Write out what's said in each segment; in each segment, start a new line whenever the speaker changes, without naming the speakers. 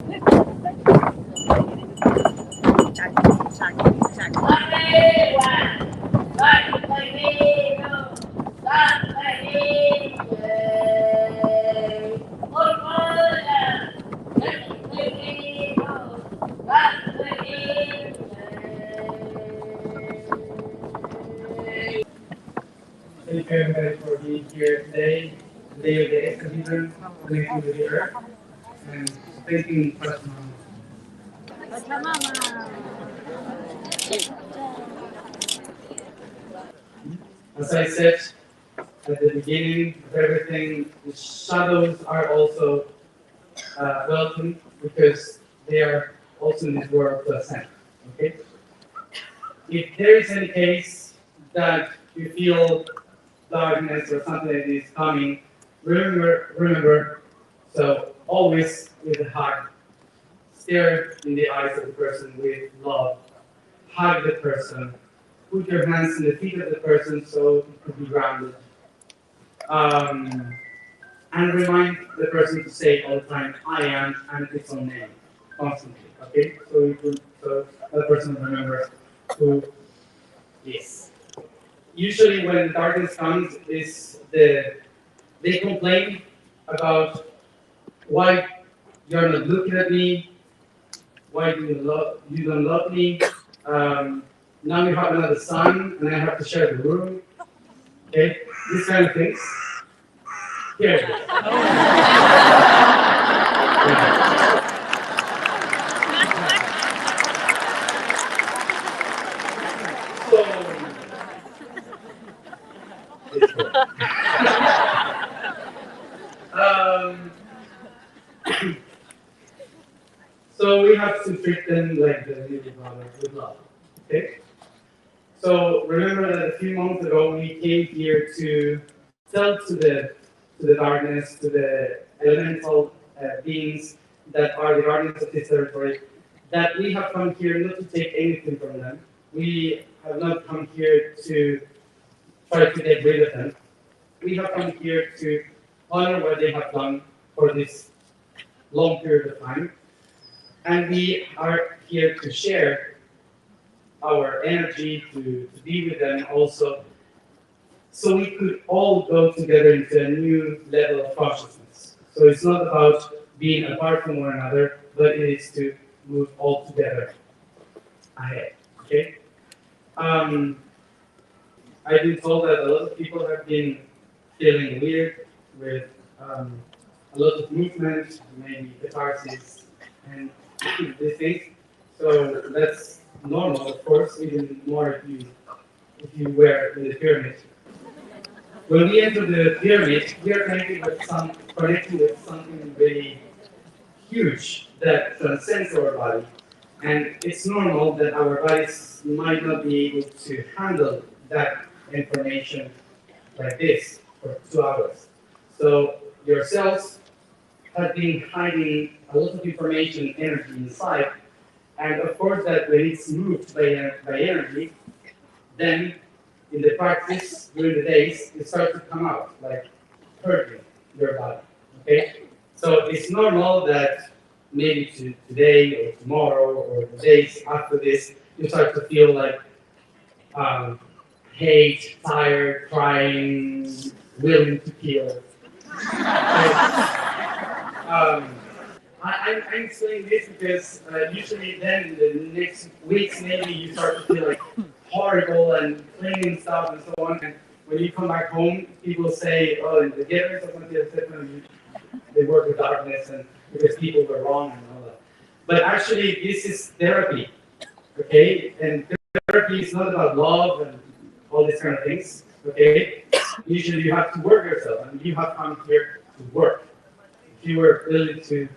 Thank you everybody for being here today, the day of the exhibition, connecting with the earth, and thanking Pachamama. As I said at the beginning of everything, the shadows are also welcome because they are also in this world to ascend. Okay? If there is any case that you feel darkness or something that is coming, remember, so always with a hug, stare in the eyes of the person with love, hug the person, put your hands in the feet of the person so it could be grounded. Um, and remind the person to say all the time, I am, and its own name, constantly. Okay? So the person remembers who is. Usually when darkness comes, they complain about why you're not looking at me, why you don't love me. Um, Now you have another son, and I have to share the room. Okay, these kind of things. Here. So, um, so we have to treat them like the little brother with love. Okay. So remember that a few months ago we came here to tell to the darkness, to the elemental beings that are the guardians of this territory, that we have come here not to take anything from them. We have not come here to try to get rid of them. We have come here to honor what they have done for this long period of time, and we are here to share our energy to be with them also, so we could all go together into a new level of consciousness. So it's not about being apart from one another, but it is to move all together ahead. Okay? Um, I've been told that a lot of people have been feeling weird with a lot of movement, maybe catharsis, and these things. So that's normal, of course, even more if you were in the pyramid. When we enter the pyramid, we are connecting with something really huge that transcends our body. And it's normal that our bodies might not be able to handle that information like this for 2 hours. So your cells have been hiding a lot of information, energy inside, and of course that when it's moved by energy, then in the practice during the days, it starts to come out like hurting your body. Okay, so it's normal that maybe today or tomorrow or the days after this, you start to feel like um, hate, tired, crying, willing to kill. Um, I'm saying this because usually then in the next weeks maybe you start to feel like horrible and cleaning stuff and so on. And when you come back home, people say, "Oh, in the gatherings of Matias De Stefano, they work with darkness and because people were wrong and all that." But actually, this is therapy, okay? And therapy is not about love and all these kind of things, okay? Usually, you have to work yourself, and you have come here to work. If you were willing to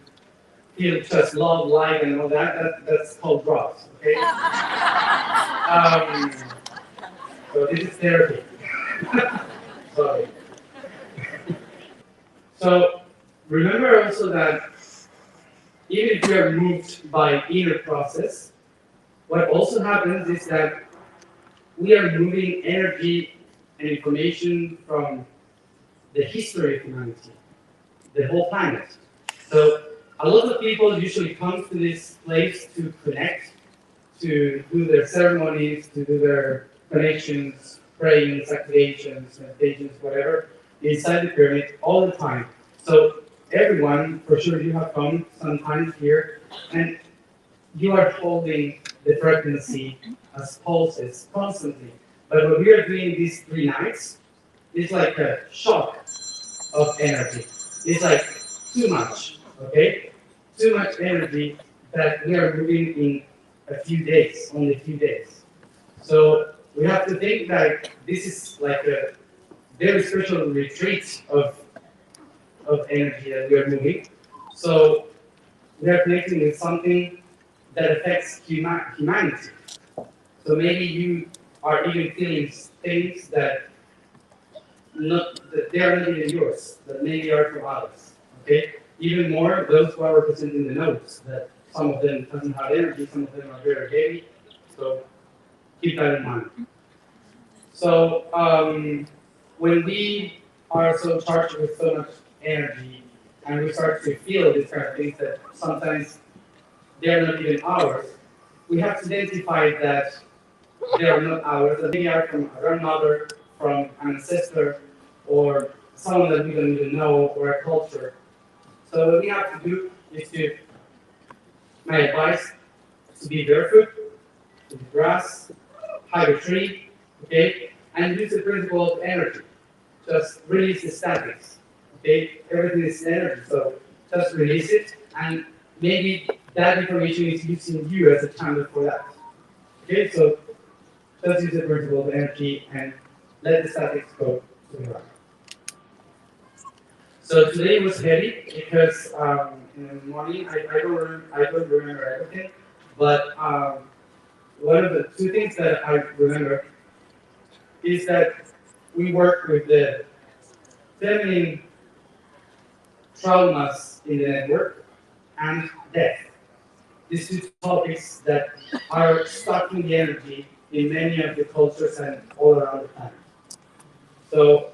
feel just love, light, and all that's called drugs, okay? Um, so this is therapy. Sorry. So remember also that even if you are moved by inner process, what also happens is that we are moving energy and information from the history of humanity, the whole planet. So A lot of people usually come to this place to connect, to do their ceremonies, to do their connections, prayings, activations, meditations, whatever, inside the pyramid all the time. So everyone, for sure, you have come sometimes here, and you are holding the frequency as pulses constantly. But what we are doing these 3 nights is like a shock of energy. It's like too much, okay? Too much energy that we are moving in a few days, only a few days. So we have to think that this is like a very special retreat of energy that we are moving. So we are connecting with something that affects humanity. So maybe you are even feeling things that they are not even yours, that maybe are from others. Okay? Even more, those who are representing the nodes, that some of them doesn't have energy, some of them are very heavy. So keep that in mind. So when we are so charged with so much energy, and we start to feel these kind of things that sometimes they are not even ours, we have to identify that they are not ours, that they are from a grandmother, from an ancestor, or someone that we don't even know, or a culture. So what we have to do is to, my advice, to be barefoot, to the grass, hug a tree, okay, and use the principle of energy. Just release the statics, okay? Everything is energy, so just release it, and maybe that information is using you as a channel for that. Okay, so just use the principle of energy and let the statics go to the right. So today was heavy because in the morning I don't remember everything, but one of the 2 things that I remember is that we work with the feminine traumas in the network and death. These 2 topics that are stuck in the energy in many of the cultures and all around the planet. So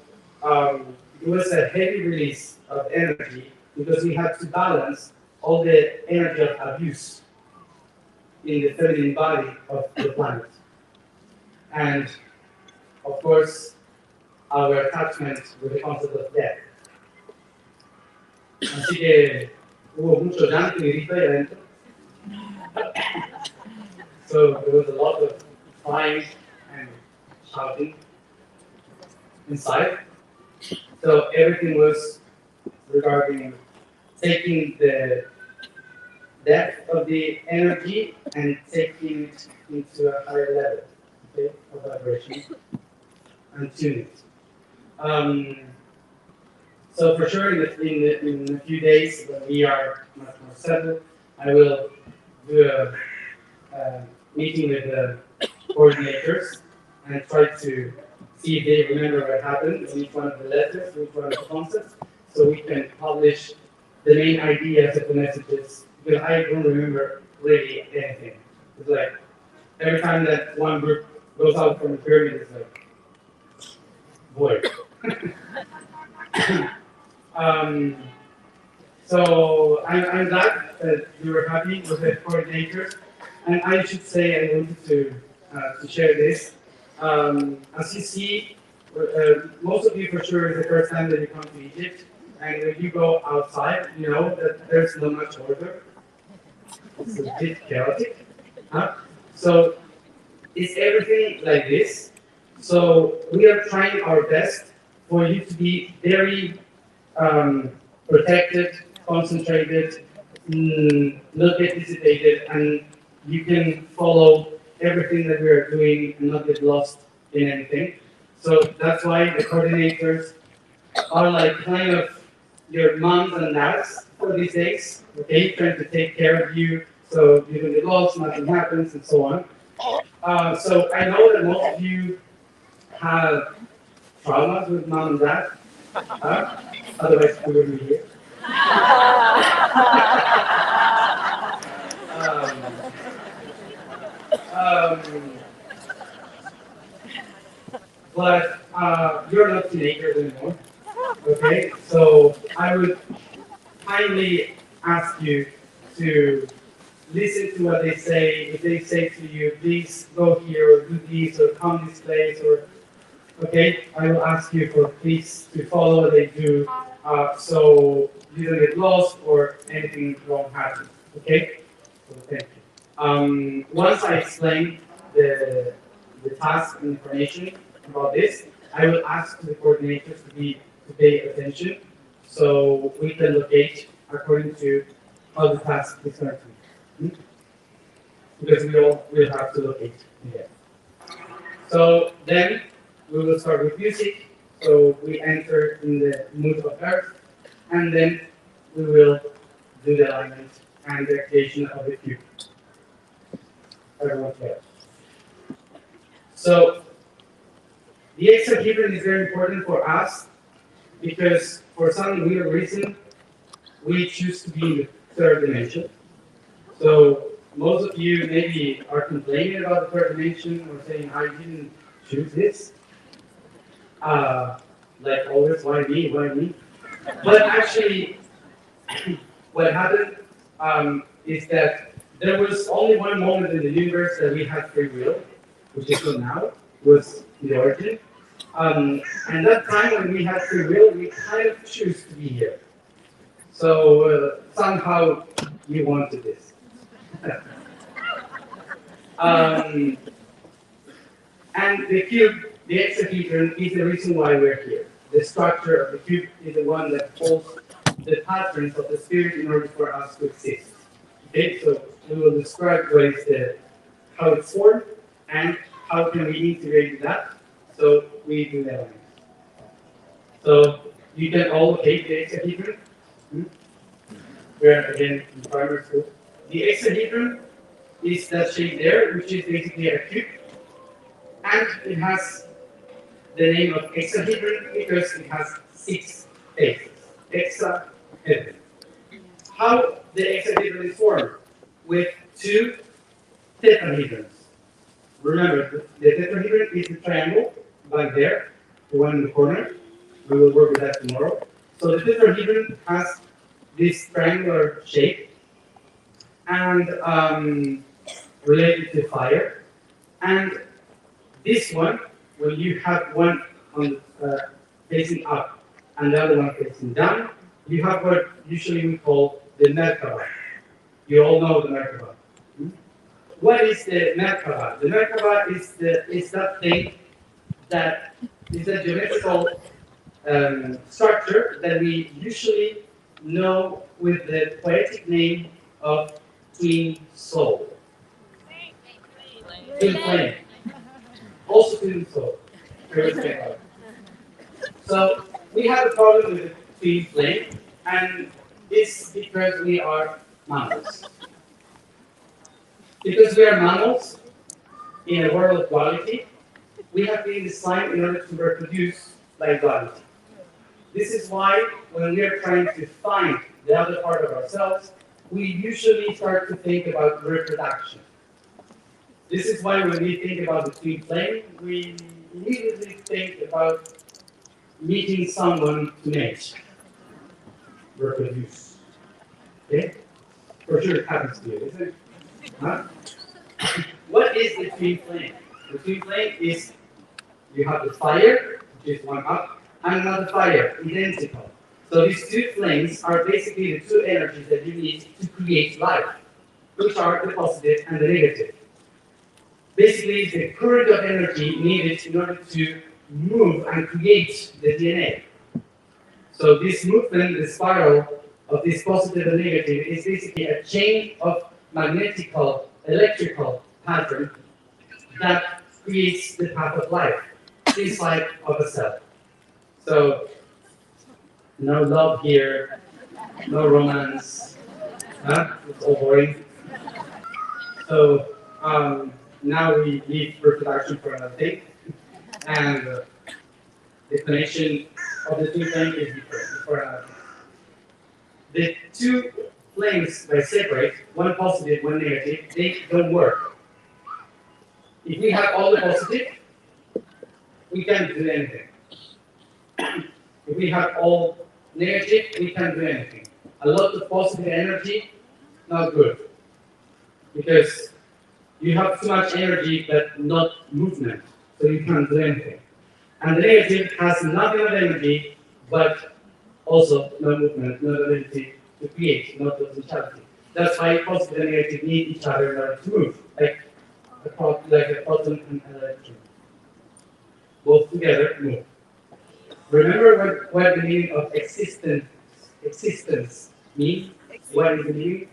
it was a heavy release of energy because we had to balance all the energy of abuse in the feminine body of the planet. And of course, our attachment with the concept of death. Así que hubo mucho llanto y grito ahí adentro. So there was a lot of crying and shouting inside. So everything was regarding taking the depth of the energy and taking it into a higher level, okay, of vibration and tune it. So for sure, in a few days when we are much more settled, I will do a meeting with the coordinators and try to see if they remember what happened in each one of the letters, each one of the concepts, so we can publish the main ideas of the messages, because I don't remember really anything. It's like every time that one group goes out from the pyramid, it's like void. um, so I'm glad that you were happy with the coordinators, and I should say I wanted to share this. As you see, most of you for sure is the first time that you come to Egypt, and when you go outside, you know that there's not much order. It's a bit chaotic. Huh? So it's everything like this. So we are trying our best for you to be very protected, concentrated, not get dissipated, and you can follow everything that we are doing and not get lost in anything. So that's why the coordinators are like kind of your moms and dads for these days, okay, trying to take care of you so you don't get lost, nothing happens, and so on. So I know that most of you have traumas with mom and dad, otherwise we wouldn't be here. um, um, but you're not teenagers anymore, okay? So I would kindly ask you to listen to what they say. If they say to you, please go here or do this or come this place or okay, I will ask you for please to follow what they do so you don't get lost or anything wrong happens. Okay? So thank you. Once I explain the task and information about this, I will ask the coordinators to pay attention so we can locate according to how the task is going to be. Because we all will have to locate together. So then we will start with music. So we enter in the mood of earth, and then we will do the alignment and the creation of the cube. Everyone clear? So the hexahedron is very important for us because for some weird reason we choose to be in the third dimension. So most of you maybe are complaining about the third dimension or saying I didn't choose this. Like always, why me? Why me? But actually, what happened is that there was only one moment in the universe that we had free will, which is till now, was the origin. And that time when we had free will, we kind of choose to be here. So somehow you wanted this. And the cube, the hexahedron, is the reason why we're here. The structure of the cube is the one that holds the patterns of the spirit in order for us to exist. Okay, so we will describe what is how it's formed and how can we integrate that. So we do that. So you can all locate the hexahedron. We're again in primary school. The hexahedron is that shape there, which is basically a cube. And it has the name of hexahedron because it has 6 faces. Hexahedron. How the hexahedron is formed? With 2 tetrahedrons. Remember, the tetrahedron is the triangle back there, the one in the corner. We will work with that tomorrow. So the tetrahedron has this triangular shape and related to fire. And this one, when you have one on facing up and the other one facing down, you have what usually we call the Merkaba. You all know the Merkaba. What is the Merkaba? The Merkaba is that thing that is a geometrical structure that we usually know with the poetic name of twin soul. Twin flame. Also twin soul. So we have a problem with the twin flame, and it's because we are mammals. Because we are mammals in a world of duality, we have been designed in order to reproduce like duality. This is why when we are trying to find the other part of ourselves, we usually start to think about reproduction. This is why when we think about the twin flame, we immediately think about meeting someone to mate, reproduce. Okay? For sure it happens to you, isn't it? Huh? What is the twin flame? The twin flame is you have the fire, which is one up, and another fire, identical. So these 2 flames are basically the 2 energies that you need to create life, which are the positive and the negative. Basically, it's the current of energy needed in order to move and create the DNA. So this movement, the spiral of this positive and negative, is basically a chain of magnetical, electrical pattern that creates the path of life, inside of a cell. So, no love here, no romance, it's all boring. So, now we leave reproduction for another day, and the connection of the 2 flames is different for another day. The 2 flames, by separate, one positive, one negative, they don't work. If we have all the positive, we can't do anything. If we have all negative, we can't do anything. A lot of positive energy, not good. Because you have too much energy but not movement, so you can't do anything. And the negative has nothing of energy, but also no movement, no ability to create, no potentiality. That's why positive and negative need each other in order to move, like a proton and an electron. Both together move. Remember what the meaning of existence means? What is the meaning?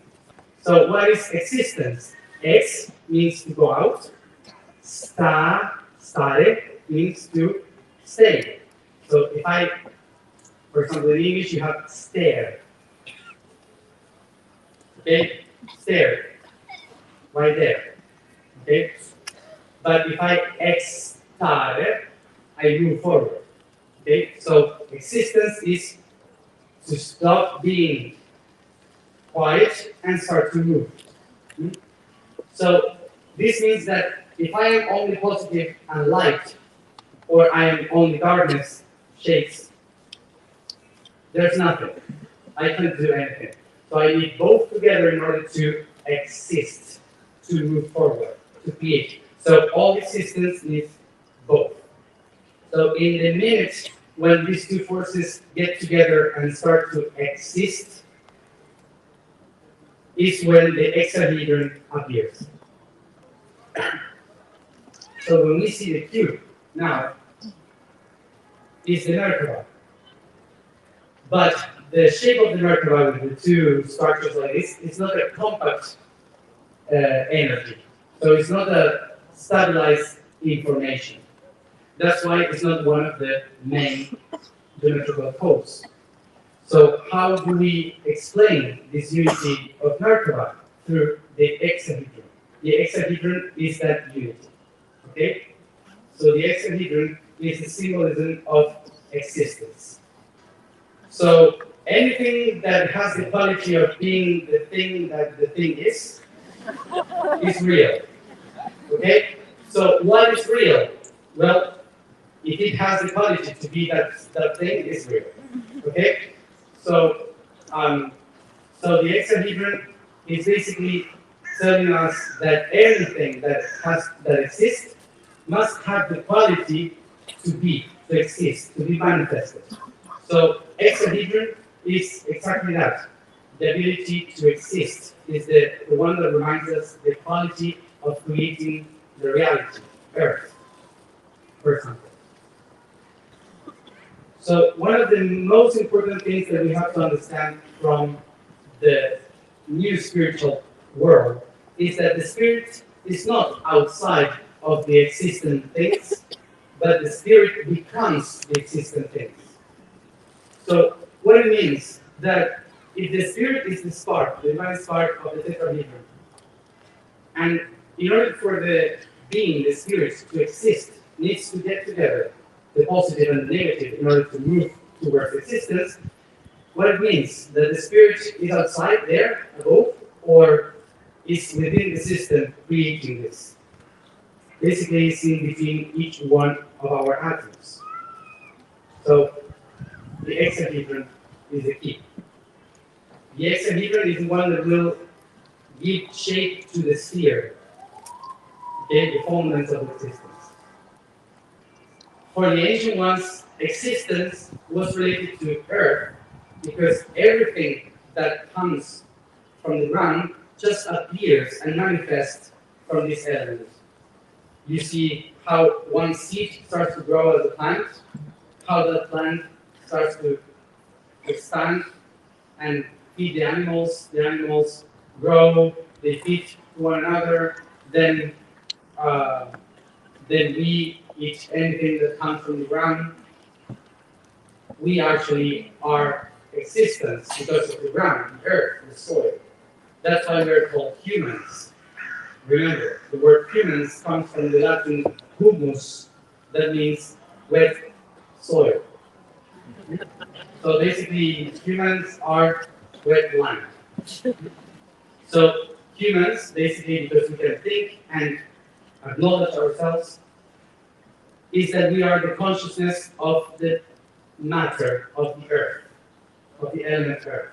So what is existence? Ex means to go out. Stare means to stay. So if I, for example, in English you have stare. Okay? Stare. Right there. Okay? But if I stare, I move forward. Okay? So existence is to stop being quiet and start to move. Hmm? So this means that if I am only positive and light, or I am only darkness, shades, there's nothing. I can't do anything. So I need both together in order to exist, to move forward, to create. So all existence needs both. So in the minute when these two forces get together and start to exist, is when the hexahedron appears. So when we see the cube now, is the Merkaba. But the shape of the Merkaba with the two structures like this is not a compact energy. So it's not a stabilized information. That's why it's not one of the main geometrical codes. So how do we explain this unity of Merkaba? Through the hexahedron. The hexahedron is that unity. Okay? So the hexahedron is the symbolism of existence. So anything that has the quality of being the thing that the thing is real. Okay? So what is real? Well, if it has the quality to be that thing, is real. Okay? So, so the hexahedron is basically telling us that everything that exists must have the quality to be, to exist, to be manifested. So hexahedron is exactly that. The ability to exist is the one that reminds us the quality of creating the reality, Earth, for example. So one of the most important things that we have to understand from the new spiritual world is that the spirit is not outside of the existing things, but the spirit becomes the existing things. So what it means that if the spirit is the spark, the divine spark of the tetrahedron, and in order for the being, the spirit, to exist, needs to get together, the positive and the negative, in order to move towards existence, what it means that the spirit is outside there, above, or is within the system creating this. Basically, it's in between each one of our atoms. So the hexahedron is the key. The hexahedron is the one that will give shape to the sphere, okay, the fundaments of existence. For the ancient ones, existence was related to Earth because everything that comes from the ground just appears and manifests from this element. You see how one seed starts to grow as a plant, how that plant starts to expand and feed the animals grow, they feed one another, then we eat anything that comes from the ground. We actually are existence because of the ground, the earth, the soil. That's why we're called humans. Remember, the word humans comes from the Latin humus, that means wet soil. So basically, humans are wet land. So humans, basically, because we can think and acknowledge ourselves, is that we are the consciousness of the matter of the earth, of the element earth.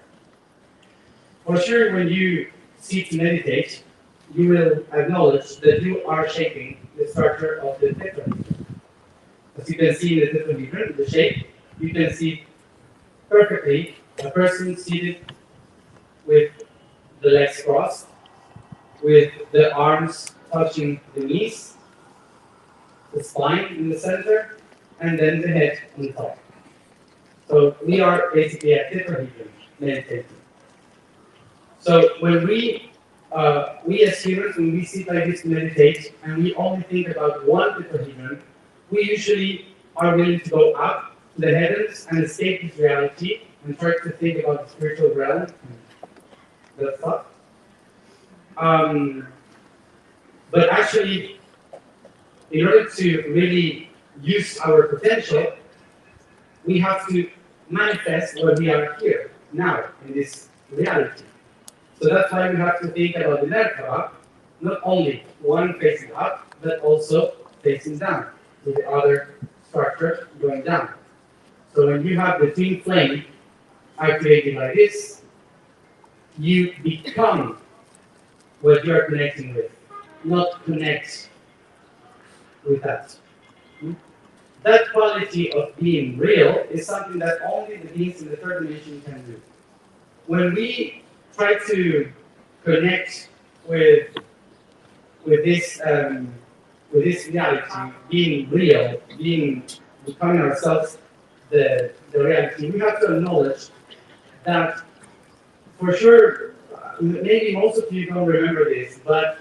For sure, when you sit to meditate, you will acknowledge that you are shaping the structure of the tetrahedron. As you can see in the tetrahedron, the shape, you can see perfectly a person seated with the legs crossed, with the arms touching the knees, the spine in the center, and then the head on the top. So we are basically a tetrahedron meditating. So when we as humans, when we sit like this to meditate, and we only think about one tetrahedron, we usually are willing to go up to the heavens and escape this reality and try to think about the spiritual realm and that stuff. Um, but actually, in order to really use our potential, we have to manifest what we are here, now, in this reality. So that's why we have to think about the Merkaba, not only one facing up, but also facing down, with the other structure going down. So when you have the twin flame activating like this, you become what you are connecting with, not connect with that. That quality of being real is something that only the beings in the third dimension can do. When we try to connect with with this um, with this reality, being real, being becoming ourselves the reality, we have to acknowledge that for sure, maybe most of you don't remember this, but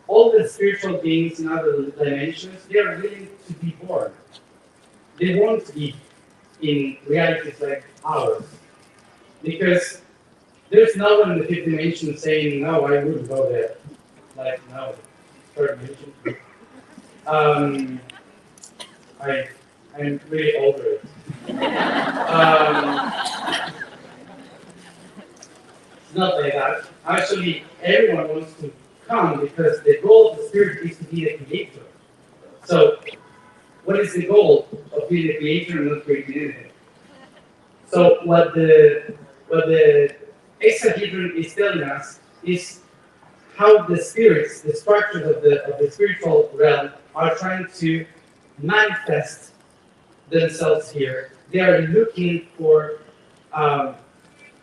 all the spiritual beings in other dimensions, they are willing to be born. They want to be in realities like ours. Because there's no one in the fifth dimension saying, no, I wouldn't go there. Like, no, third dimension. Um, I, I'm really over it. It's not like that. Actually, everyone wants to come because the goal of the spirit is to be the creator. So, what is the goal of being the creator and not creating anything? So, what the hexahedron is telling us is how the spirits, the structures of the spiritual realm, are trying to manifest themselves here. They are looking um,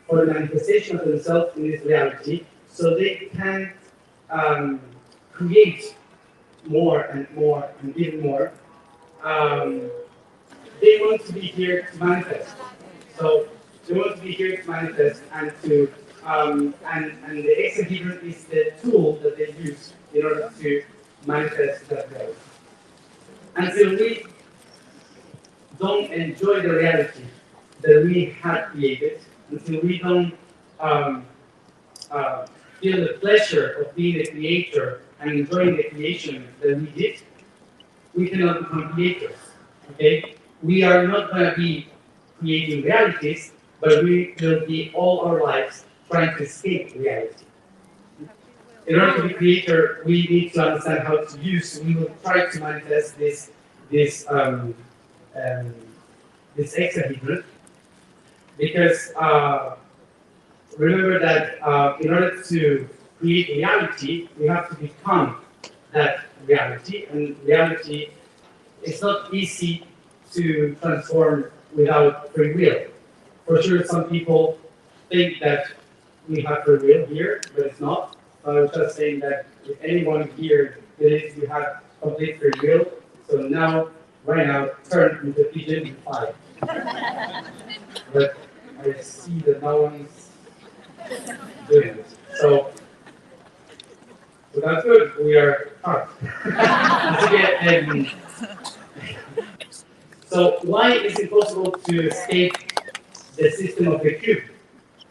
for the manifestation of themselves in this reality, so they can um, create more and more and even more. Um, they want to be here to manifest. So they want to be here to manifest and to and the hexahedron is the tool that they use in order to manifest that reality. Until we don't enjoy the reality that we had created, until we don't um, uh, feel the pleasure of being the creator and enjoying the creation that we did, we cannot become creators. Okay? We are not going to be creating realities, but we will be all our lives trying to escape reality. In order to be creator, we need to understand how to use. We will try to manifest this um, this hexahedron because remember that in order to create reality, we have to become that reality, and reality is not easy to transform without free will. For sure, some people think that we have free will here, but it's not. So I was just saying that if anyone here believes you have complete free will, so now, right now, turn into pigeon in 5. But I see that no one's doing it. So that's good. We are hard. So why is it possible to escape the system of the cube,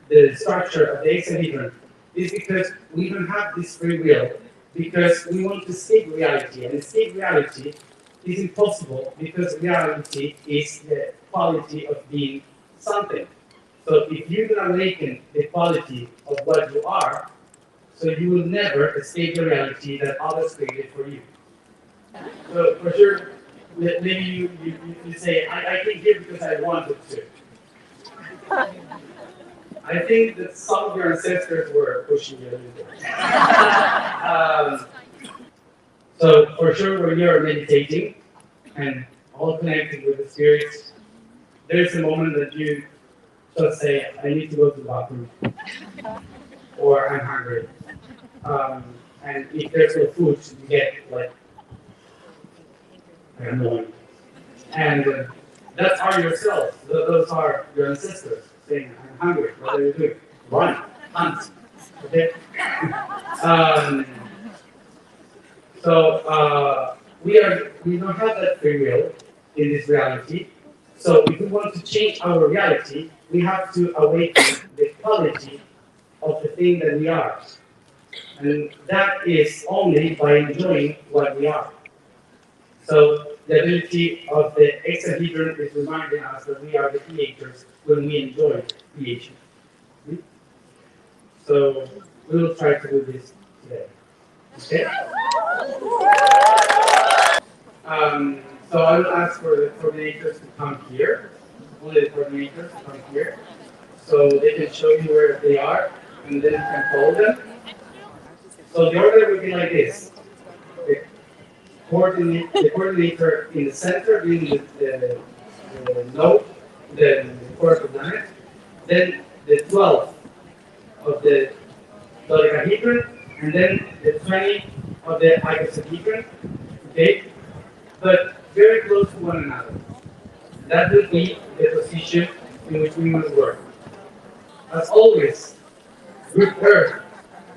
the structure of the hexahedron? Is because we don't have this free will, because we want to escape reality, and escape reality is impossible because reality is the quality of being something. So if you can awaken the quality of what you are, so you will never escape the reality that others created for you. So for sure, maybe you say, I came here because I wanted to. I think that some of your ancestors were pushing you a little bit. So for sure, when you're meditating and all connected with the spirits, there's a moment that you just say, "I need to go to the bathroom," or "I'm hungry." Um, and if there's no food, you get like annoying. And that's are yourselves. Those are your ancestors saying, "I'm hungry." What are you doing? Run, hunt. Okay. Um, so we don't have that free will in this reality. So if we want to change our reality, we have to awaken the quality of the thing that we are, and that is only by enjoying what we are. So the ability of the hexahedron is reminding us that we are the creators when we enjoy creation. Hmm? So we will try to do this today. Okay? So I will ask for the coordinators to come here. Only the coordinators to come here. So they can show you where they are, and then you can follow them. So the order will be like this. The the coordinator in the center being the node, the core of the planet, then the 12 of the dodecahedron, and then the 20 of the icosahedron, okay? But very close to one another. That would be the position in which we must work. As always, refer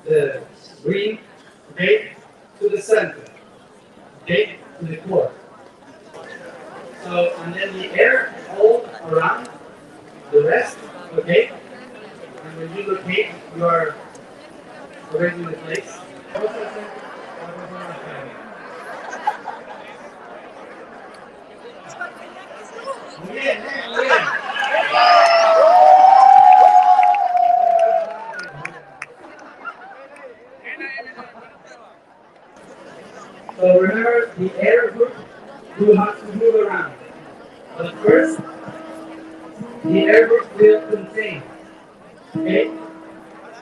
the green, okay, to the center, okay, to the core. So, and then the air all around the rest, okay? And when you locate, you are already in the place. Muy bien, muy bien. So remember, the air group will have to move around. But first, the air group will contain, okay?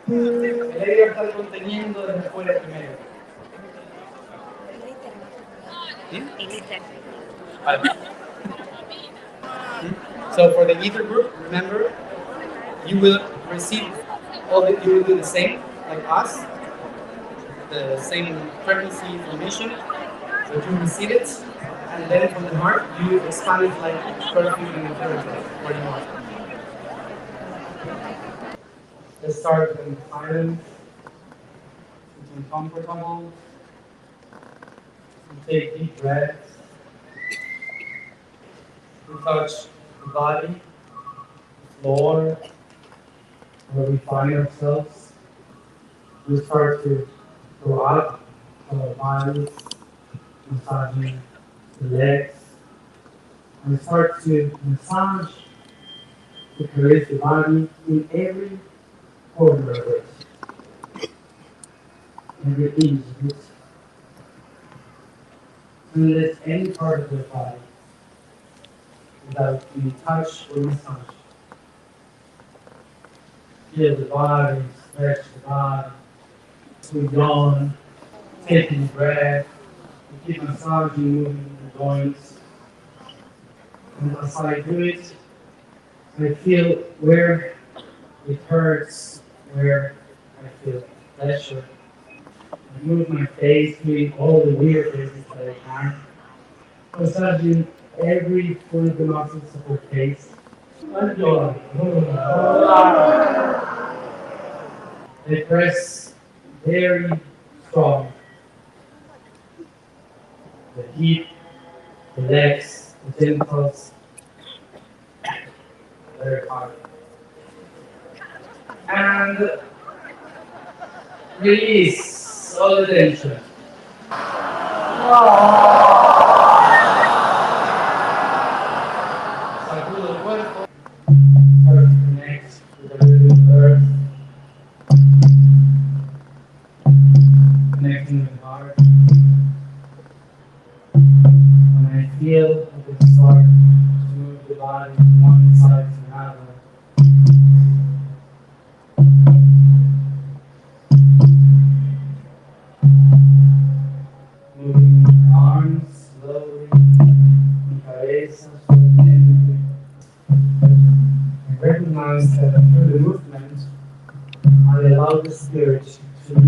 El aire va a estar conteniendo desde fuera primero. So for the ether group, remember, you will receive all that you will do the same like us, the same frequency information. So you receive it, and then from the heart you expand it like perfume in the territory where you want. Let's start in silence, become comfortable, and take deep breaths, and touch the body, the floor, where we find ourselves. We start to go up our bodies, massaging the legs, and start to massage to caress the body in every corner of it, every inch of it. And let any part of the body without being touched or massaged. Feel the body, stretch the body, to yawn, taking breath, keep massaging, moving the joints. And as I do it, I feel where it hurts, where I feel pleasure. I move my face, doing all the weird things that I can, massaging every one of the muscles of her face. Enjoy. I press very strong. The hip, the legs, the genitals, very hard. And release all the tension. Sacudo el cuerpo. Start to connect with the living earth. Connecting with the heart. When I feel I can start to move the body from one side to another,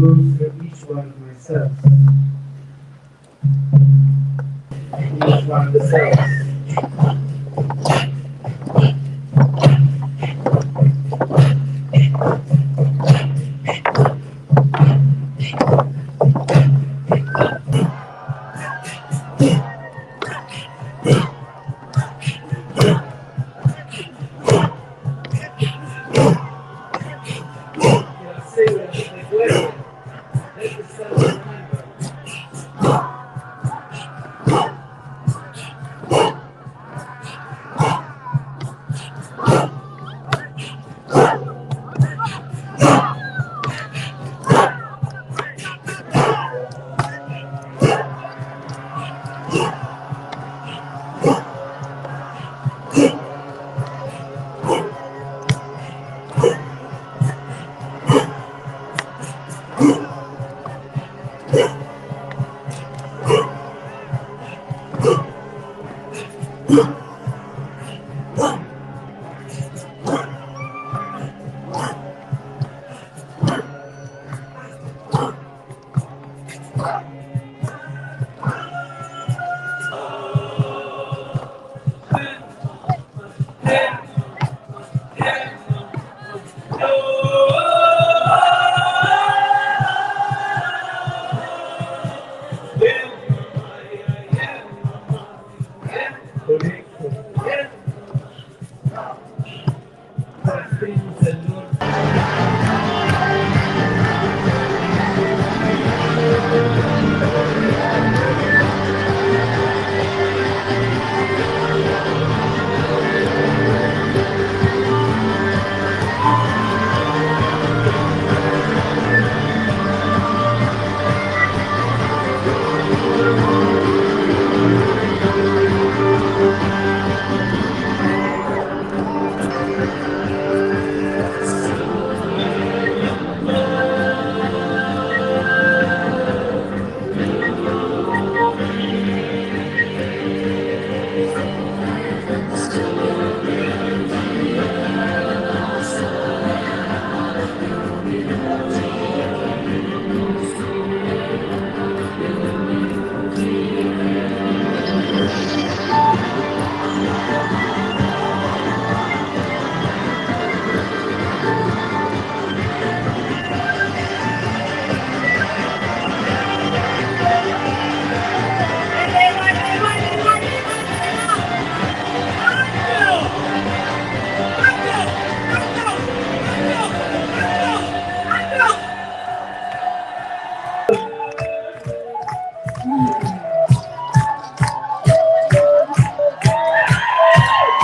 move through each one of my cells. Each one of the cells.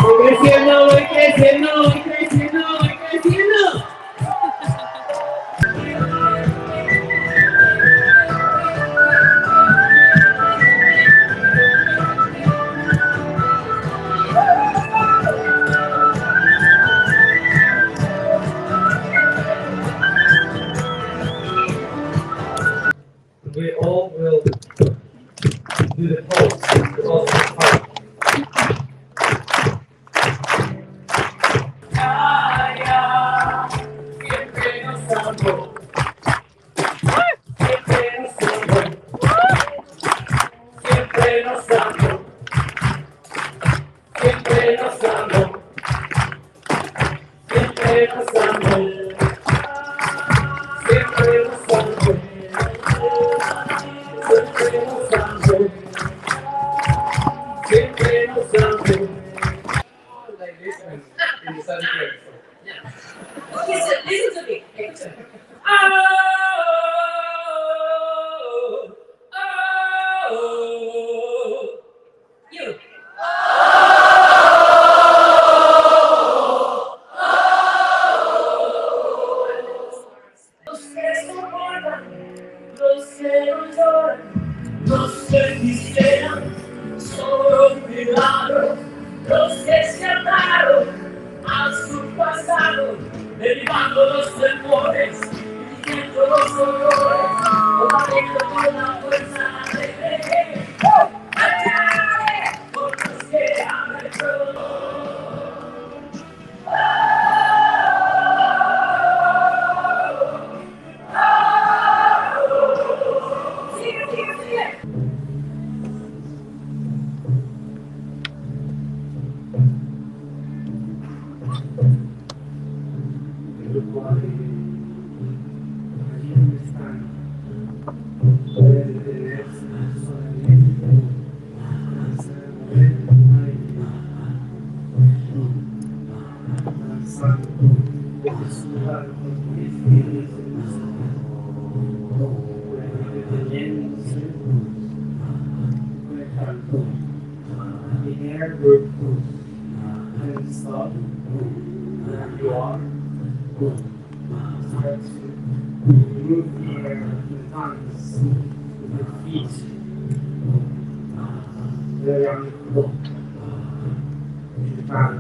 Voy creciendo, voy creciendo, voy creciendo, voy creciendo. We all will do the pose. The pose is hard. Siempre nos amó. Siempre nos amó. Siempre nos amó. Siempre nos amó. Siempre nos amó. Siempre nos amó. Siempre nos amó. Siempre nos amó. Like this one in the sun place.
Listen to me. You. Los que soportan, los que no lloran, los que quisieran solo olvidaron, los que se ataron a su pasado, derivando los temores, viviendo los dolores, combatiendo con la fuerza de creer. Por los que han hecho.
Air group and stop where you are. Start to move the air in the tongues with your feet. Very uncomfortable. Japan.